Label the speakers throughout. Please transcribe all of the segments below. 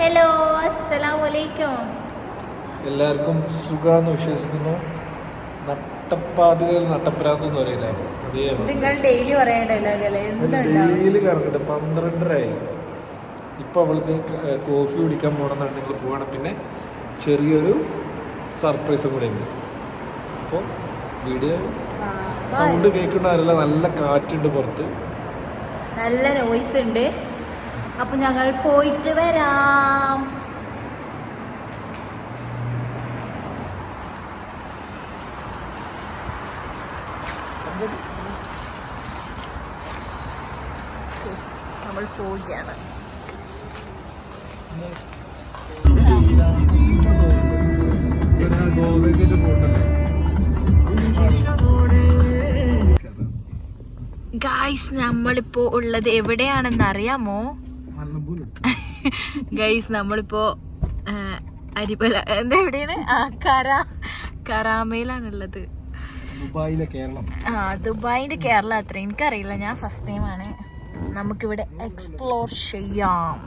Speaker 1: Hello, അസ്സലാമലൈക്കും.
Speaker 2: എല്ലാവർക്കും സുഖമാണെന്ന് വിശ്വസിക്കുന്നു. നട്ടപ്പാതികൾ നട്ടപ്രാന്തെന്ന് പറയില്ലേ,
Speaker 1: നിങ്ങൾ ഡെയിലി പറയണ്ടല്ലോ.
Speaker 2: ഡെയിലി കറങ്ങിട്ട് 12:30 ഇപ്പൊ അവൾക്ക് കോഫി കുടിക്കാൻ പോകണമെന്നുണ്ടെങ്കിൽ പോകണം. പിന്നെ ചെറിയൊരു സർപ്രൈസും കൂടെ ഉണ്ട്. അപ്പോൾ വീഡിയോ സൗണ്ട് കേൾക്കുന്നവരല്ല, നല്ല കാറ്റുണ്ട് പുറത്ത്,
Speaker 1: നല്ല നോയ്സ് ഉണ്ട്. അപ്പൊ ഞങ്ങൾ പോയിട്ട് വരാം. നമ്മൾ പോവുകയാണ്. ഗൈസ്, നമ്മളിപ്പോ ഉള്ളത് എവിടെയാണെന്ന് അറിയാമോ? ഗൈസ്, നമ്മളിപ്പോ അരിപ്പല എവിടെയാണ്? കരാമയിലാണുള്ളത്. ദുബായിന്റെ കേരള അത്ര എനിക്കറിയില്ല, ഞാൻ ഫസ്റ്റ് ടൈം ആണ്. നമുക്കിവിടെ എക്സ്പ്ലോർ ചെയ്യാം.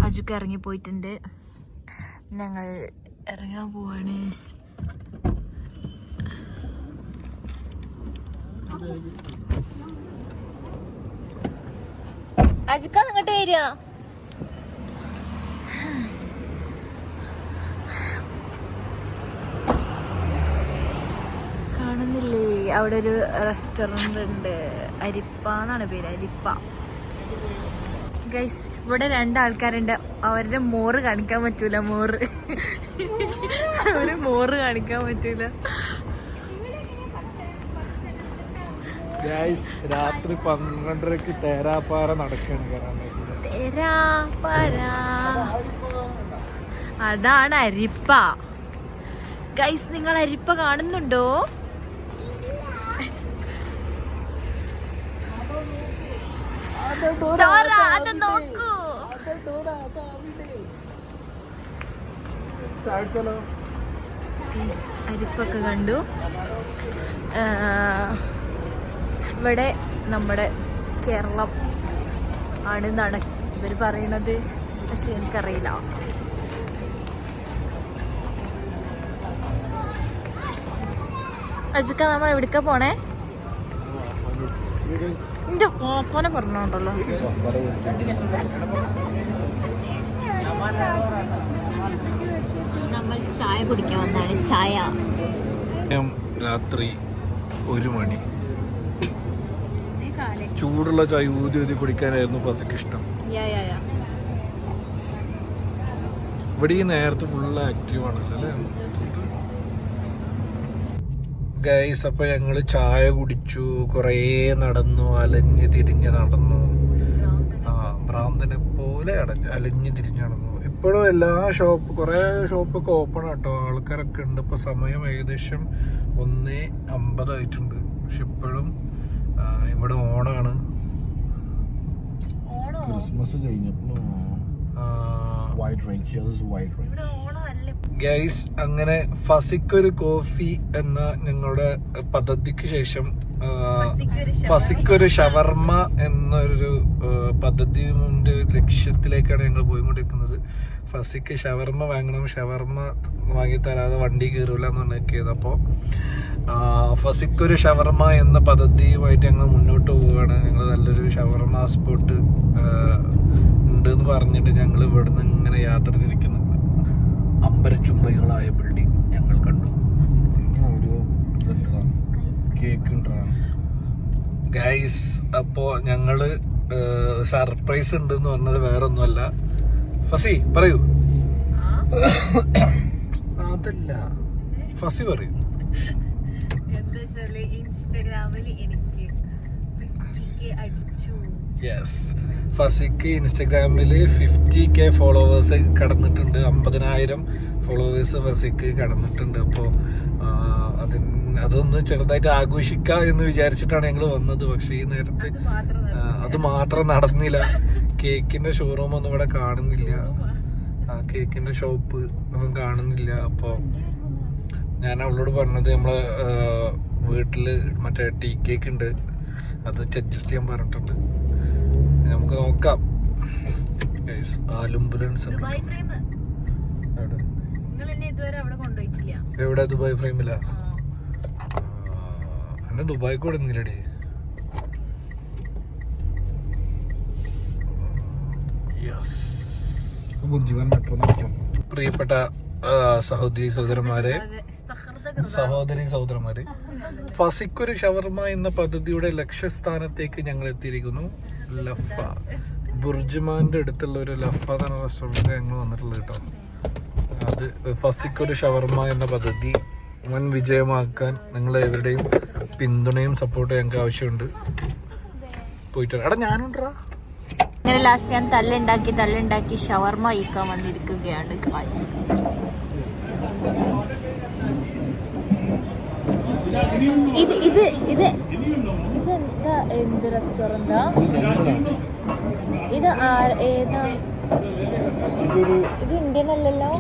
Speaker 1: അജുക്ക് ഇറങ്ങി പോയിട്ടുണ്ട്, ഞങ്ങൾ ഇറങ്ങാൻ പോവാണ്. അജുക്ക നിങ്ങോട്ട് വരിക. കാണുന്നില്ലേ, അവിടെ ഒരു റെസ്റ്റോറന്റ് ഉണ്ട്, അരിപ്പ എന്നാണ് പേര്, അരിപ്പ. ഗൈസ്, ഇവിടെ 2 ആൾക്കാരുണ്ട്. അവരുടെ മോറ് കാണിക്കാൻ പറ്റൂല. അവര് മോറ് കാണിക്കാൻ പറ്റൂല.
Speaker 2: രാത്രി 12:30 തേരാപ്പാറ നടക്കാണ്.
Speaker 1: അതാണ് അരിപ്പ. ഗൈസ്, നിങ്ങൾ അരിപ്പ കാണുന്നുണ്ടോ? അത് നോക്കൂ. അരിപ്പൊക്കെ കണ്ടു. ഇവിടെ നമ്മുടെ കേരളം ആണ് ഇവർ പറയണത്, പക്ഷെ എനിക്കറിയില്ല. അജുക്ക, നമ്മൾ എവിടേക്കാ പോണേ? എന്റെ ഓപ്പനെ പറഞ്ഞോണ്ടല്ലോ. നമ്മൾ ചായ കുടിക്കാൻ വന്നാണ്. ചായ
Speaker 2: രാത്രി 1 മണി. ചൂടുള്ള ചായ ഊതി കുടിക്കാനായിരുന്നു ഫസിക്ക് ഇഷ്ടം. ഇവിടെ ഈ നേരത്തെ ഫുള്ള് ആക്റ്റീവ് ആണല്ലോ. ഗൈസ്, അപ്പൊ ഞങ്ങള് ചായ കുടിച്ചു, കൊറേ നടന്നു, അലഞ്ഞ് തിരിഞ്ഞ് നടന്നു. ഭ്രാന്തനെ പോലെ അലഞ്ഞ് തിരിഞ്ഞ് നടന്നു. ഇപ്പോഴും എല്ലാ കുറേ ഷോപ്പൊക്കെ ഓപ്പൺ ആട്ടോ, ആൾക്കാരൊക്കെ ഉണ്ട്. ഇപ്പൊ സമയം ഏകദേശം 1:50 ആയിട്ടുണ്ട്. പക്ഷെ ഇപ്പോഴും ഇവിടെ ഓണാണ്. ക്രിസ്മസ് കഴിഞ്ഞപ്പോൾ ഗൈസ്, അങ്ങനെ ഫസിക്കൊരു കോഫി എന്ന ഞങ്ങളുടെ പദ്ധതിക്ക് ശേഷം ഫസിക്കൊരു ഷവർമ്മ എന്നൊരു പദ്ധതിയുടെ ലക്ഷ്യത്തിലേക്കാണ് ഞങ്ങൾ പോയിക്കൊണ്ടിരിക്കുന്നത്. ഫസിക്ക് ഷവർമ്മ വാങ്ങണം, ഷവർമ്മ വാങ്ങിത്തരാതെ വണ്ടി കയറൂല എന്ന് പറഞ്ഞിരിക്കുന്നത്. അപ്പോൾ ഫസിക്കൊരു ഷവർമ്മ എന്ന പദ്ധതിയുമായിട്ട് ഞങ്ങൾ മുന്നോട്ട് പോവുകയാണ്. ഞങ്ങൾ നല്ലൊരു ഷവർമ്മ സ്പോട്ട് ഉണ്ട് എന്ന് പറഞ്ഞിട്ട് ഞങ്ങൾ ഇവിടുന്ന് ഇങ്ങനെ യാത്ര തിരിക്കുന്നുണ്ട്. അമ്പരച്ചുംബൈകളായ ബിൽഡിംഗ് ഞങ്ങൾ കണ്ടു. ഗൈസ്, അപ്പോ ഞങ്ങള് സർപ്രൈസ് ഉണ്ടെന്ന് പറഞ്ഞത് വേറൊന്നുമല്ല. ഫസി പറയൂ. അതല്ല, ഫസി പറയൂ.
Speaker 1: ഇൻസ്റ്റാഗ്രാമിൽ എനിക്ക് 50K അടിച്ചു.
Speaker 2: യെസ്, ഫസിക്ക് ഇൻസ്റ്റഗ്രാമില് 50K ഫോളോവേഴ്സ് കടന്നിട്ടുണ്ട്. 50,000 ഫോളോവേഴ്സ് ഫസിക്ക് കടന്നിട്ടുണ്ട്. അപ്പോൾ അതൊന്ന് ചെറുതായിട്ട് ആഘോഷിക്കുക എന്ന് വിചാരിച്ചിട്ടാണ് ഞങ്ങൾ വന്നത്. പക്ഷെ ഈ നേരത്തെ അത് മാത്രം നടന്നില്ല. കേക്കിന്റെ ഷോറൂം ഒന്നും ഇവിടെ കാണുന്നില്ല, കേക്കിന്റെ ഷോപ്പ് ഒന്നും കാണുന്നില്ല. അപ്പോൾ ഞാൻ അവളോട് പറഞ്ഞത് നമ്മളെ വീട്ടില് മറ്റേ ടീ കേക്ക് ഉണ്ട്, അത് അഡ്ജസ്റ്റ് ചെയ്യാൻ പറഞ്ഞിട്ടുണ്ട്. നമുക്ക് നോക്കാം. ആലുംബുലൻസ് എവിടെ? ദുബായ് ഫ്രെയിമിലാ? എന്നെ ദുബായ് കൂടെ നിന്നില്ലടി. പ്രിയപ്പെട്ട സഹോദരി സഹോദരന്മാരെ, ഫസിക്കൊരു ഷവർമ എന്ന പദ്ധതിയുടെ ലക്ഷ്യസ്ഥാനത്തേക്ക് ഞങ്ങൾ എത്തിയിരിക്കുന്നു. ലഫ ബുർജ്മാന്റെ അടുത്തുള്ള ഒരു ലഫ എന്ന റെസ്റ്റോറൻറ്റിൽ ഞങ്ങൾ വന്നിട്ടുള്ളത് കേട്ടോ. അത് ഫസിക്കൊരു ഷവർമ എന്ന പദ്ധതി വൻ വിജയമാക്കാൻ നിങ്ങളെ എവരുടെയും പിന്തുണയും സപ്പോർട്ടും ഞങ്ങൾക്ക് ആവശ്യമുണ്ട്. പോയിട്ട് എടാ ഞാനുണ്ടാ.
Speaker 1: അങ്ങനെ ലാസ്റ്റ് ഞാൻ തല്ലുണ്ടാക്കി ഷവർമ കഴിക്കാൻ വന്നിരിക്കുകയാണ് ഗായ്സ്. ഇതെന്താ എന്ത് റെസ്റ്റോറന്റാ ഇത്? ഏതാ ഇത്? ഇന്ത്യൻ അല്ലല്ലോ.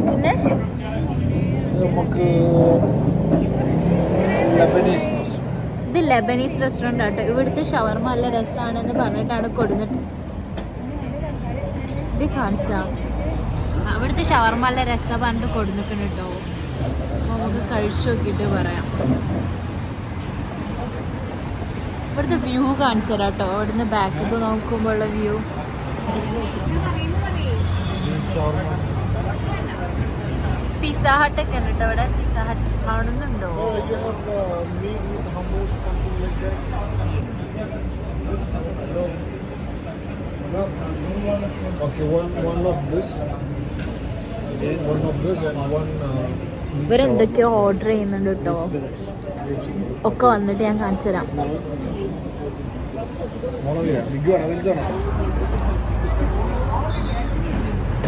Speaker 1: പിന്നെ ഇത് ലെബനീസ് റെസ്റ്റോറന്റ് ആട്ടോ. ഇവിടുത്തെ ഷവർമ നല്ല രസമാണെന്ന് പറഞ്ഞിട്ടാണ് കൊടുന്നിട്ട് ഇത് കാണിച്ചാ. അവിടുത്തെ ഷവർമ നല്ല രസം പറഞ്ഞിട്ട് കൊടുന്നിട്ടുണ്ട് കേട്ടോ. നമുക്ക് കഴിച്ചു നോക്കിയിട്ട് പറയാം. ഇവിടുത്തെ വ്യൂ കാണിച്ചു തരാം കേട്ടോ. ഇവിടുന്ന് ബാക്കൊക്കെ നോക്കുമ്പോഴുള്ള വ്യൂ. പിസ്സ ഹട്ടൊക്കെ ഉണ്ട് കേട്ടോ ഇവിടെ. പിസ്സ ഹട്ട് കാണുന്നുണ്ടോ? ഇവരെന്തൊക്കെയോ ഓർഡർ ചെയ്യുന്നുണ്ട് കേട്ടോ. ഒക്കെ വന്നിട്ട് ഞാൻ കാണിച്ചു തരാം.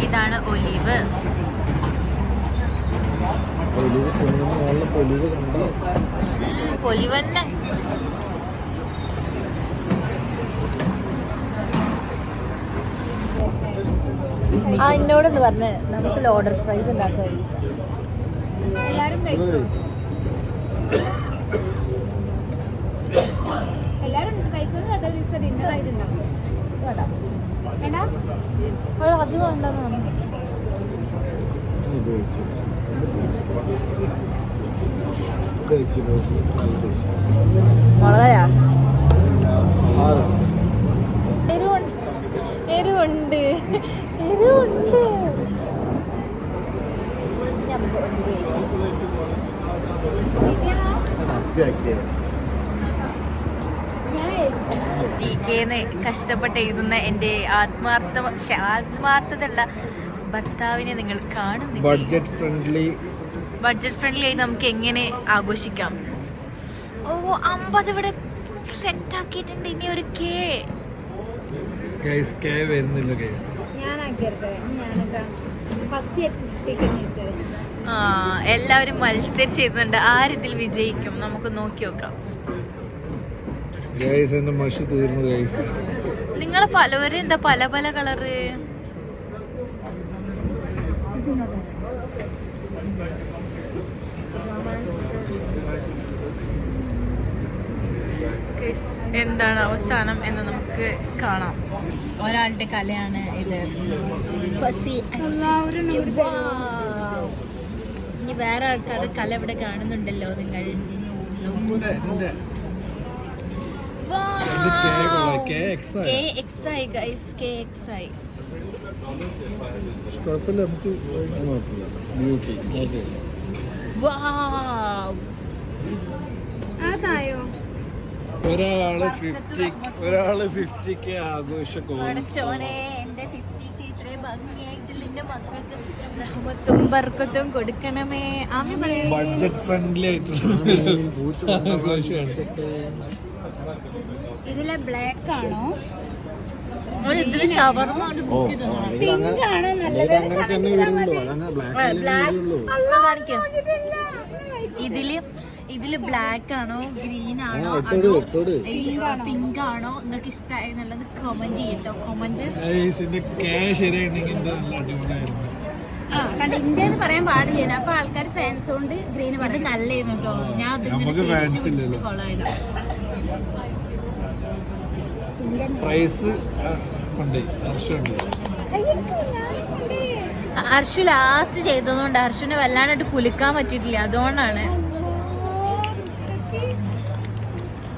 Speaker 1: ഇതാണ് ഒലിവ്. പൊലിവ് തന്നെ. എന്നോടൊന്ന് പറഞ്ഞ് നമുക്ക് ലോഡർ ഫ്രൈസ് ഉണ്ടാക്കാൻ എല്ലാരും അത് വേണ്ടെന്നാണ്. മുളകയാ? എരിവുണ്ട്. കഷ്ടപ്പെട്ട് എഴുതുന്ന എൻ്റെ ആത്മാർത്ഥതല്ല ഭർത്താവിനെ നിങ്ങൾ കാണുന്നില്ല. ബഡ്ജറ്റ് ഫ്രണ്ട്ലി ആയിട്ട് നമുക്ക് എങ്ങനെ ആഘോഷിക്കാം. 50 ഇവിടെ സെറ്റ് ആക്കിയിട്ടുണ്ട്. ഇനി ഒരു എല്ലാവരും മത്സരിച്ച് ചെയ്യുന്നുണ്ട്. ആരിതിൽ വിജയിക്കും നമുക്ക് നോക്കി നോക്കാം. നിങ്ങളെ പലവരും എന്താ പല പല കളറ്? എന്താണ് അവസാനം എന്ന് നമുക്ക് കാണാം. ഒരാളുടെ കലയാണ് ഇത്. ഇനി വേറെ ആൾക്കാരുടെ കല ഇവിടെ കാണുന്നുണ്ടല്ലോ. നിങ്ങൾ നോക്കൂ.
Speaker 2: ഒരാള് 50K ആഘോഷോനെ. എന്റെ 50K ഇത്രയും ഭംഗിയായിട്ടില്ല. എന്റെ മക്കൾക്ക് റഹ്മത്തും ബർക്കത്തും കൊടുക്കണമേ. ബഡ്ജറ്റ് ഫ്രണ്ട്ലി ആയിട്ടുള്ള
Speaker 3: ഇതിലെ ബ്ലാക്ക് ആണോ?
Speaker 1: ഇതില് ഷവർമ
Speaker 3: പിങ്ക് ആണോ നല്ലത്?
Speaker 1: ഇതില് ബ്ലാക്ക് ആണോ ഗ്രീൻ ആണോ അതോ പിങ്ക് ആണോ നിങ്ങൾക്ക് ഇഷ്ടമായി എന്നുള്ളത് കമന്റ് ചെയ്യട്ടോ. കമന്റ്
Speaker 3: ഇന്ത്യന്ന് പറയാൻ പാടില്ല. അപ്പൊ ആൾക്കാർ ഫാൻസ് കൊണ്ട് ഗ്രീൻ
Speaker 1: അത് നല്ലായിരുന്നു കേട്ടോ. ഞാൻ അതിങ്ങനെ കൊള്ളായിരുന്നു.
Speaker 2: പ്രൈസ് ഉണ്ട് വർഷമുണ്ട്.
Speaker 1: ഹർഷു ലാസ്റ്റ് ചെയ്തതുകൊണ്ട് ഹർഷുവിനെ വല്ലാണ്ട് കുലുക്കാൻ പറ്റിയിട്ടില്ല, അതുകൊണ്ടാണ്.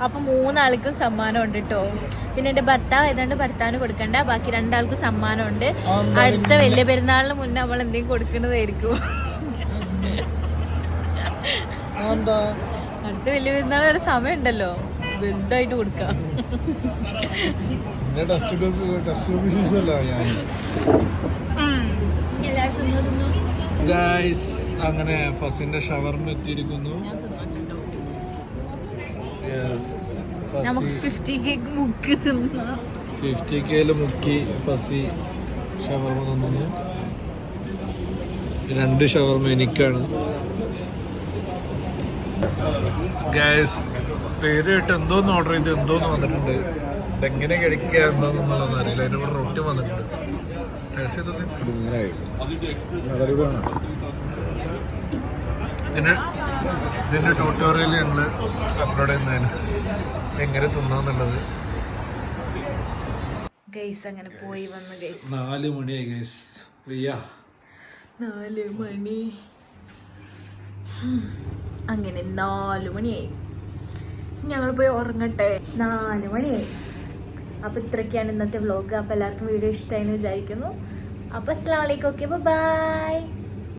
Speaker 1: അപ്പൊ 3 ആൾക്കും സമ്മാനം ഉണ്ട് കേട്ടോ. പിന്നെ എന്റെ ഭർത്താവ് ഏതാണ്ട് ഭർത്താവിന് കൊടുക്കണ്ട, ബാക്കി 2 ആൾക്കും സമ്മാനം ഉണ്ട്. അടുത്ത വലിയ പെരുന്നാളിന് മുന്നേ നമ്മൾ എന്തെങ്കിലും കൊടുക്കുന്നതായിരിക്കും. അടുത്ത വലിയ പെരുന്നാൾ വരെ സമയം ഉണ്ടല്ലോ, വലുതായിട്ട് കൊടുക്കാം.
Speaker 2: അങ്ങനെ ഫസിന്റെ ഷവർമ എത്തിയിരിക്കുന്നു.
Speaker 1: നമുക്ക് 50K മുക്കി തിന്നാം.
Speaker 2: 50K മുക്കി ഫസി ഷവർമ തന്നു. 2 ഷവർമ എനിക്കാണ്. ഗൈസ് പേര് കേട്ട് എന്തോന്ന് ഓർഡർ ചെയ്ത് എന്തോന്ന് വന്നിട്ടുണ്ട്. ഇതെങ്ങനെ കഴിക്കുക എന്താന്നുള്ളതെന്ന് അറിയില്ല. അതിൻ്റെ കൂടെ റൊട്ടി വന്നിട്ടുണ്ട്. ഇതിന്റെ ട്യൂട്ടോറിയൽ ഞങ്ങൾ അപ്ലോഡ് ചെയ്യുന്നതാണ് എങ്ങനെ തിന്നാന്നുള്ളത്.
Speaker 1: ഗൈസ് അങ്ങനെ പോയി വന്നു ഗൈസ്.
Speaker 2: 4 മണിയായി ഗൈസ്.
Speaker 1: 4 മണി. അങ്ങനെ 4 മണിയായി. ഞങ്ങൾ പോയി ഉറങ്ങട്ടെ. 4 മണിയായി. അപ്പൊ ഇത്രയൊക്കെയാണ് ഇന്നത്തെ വ്ലോഗ്. അപ്പൊ എല്ലാവർക്കും വീഡിയോ ഇഷ്ടമായി എന്ന് വിചാരിക്കുന്നു. അപ്പൊ അസ്സലാമു അലൈക്കും. Okay, by.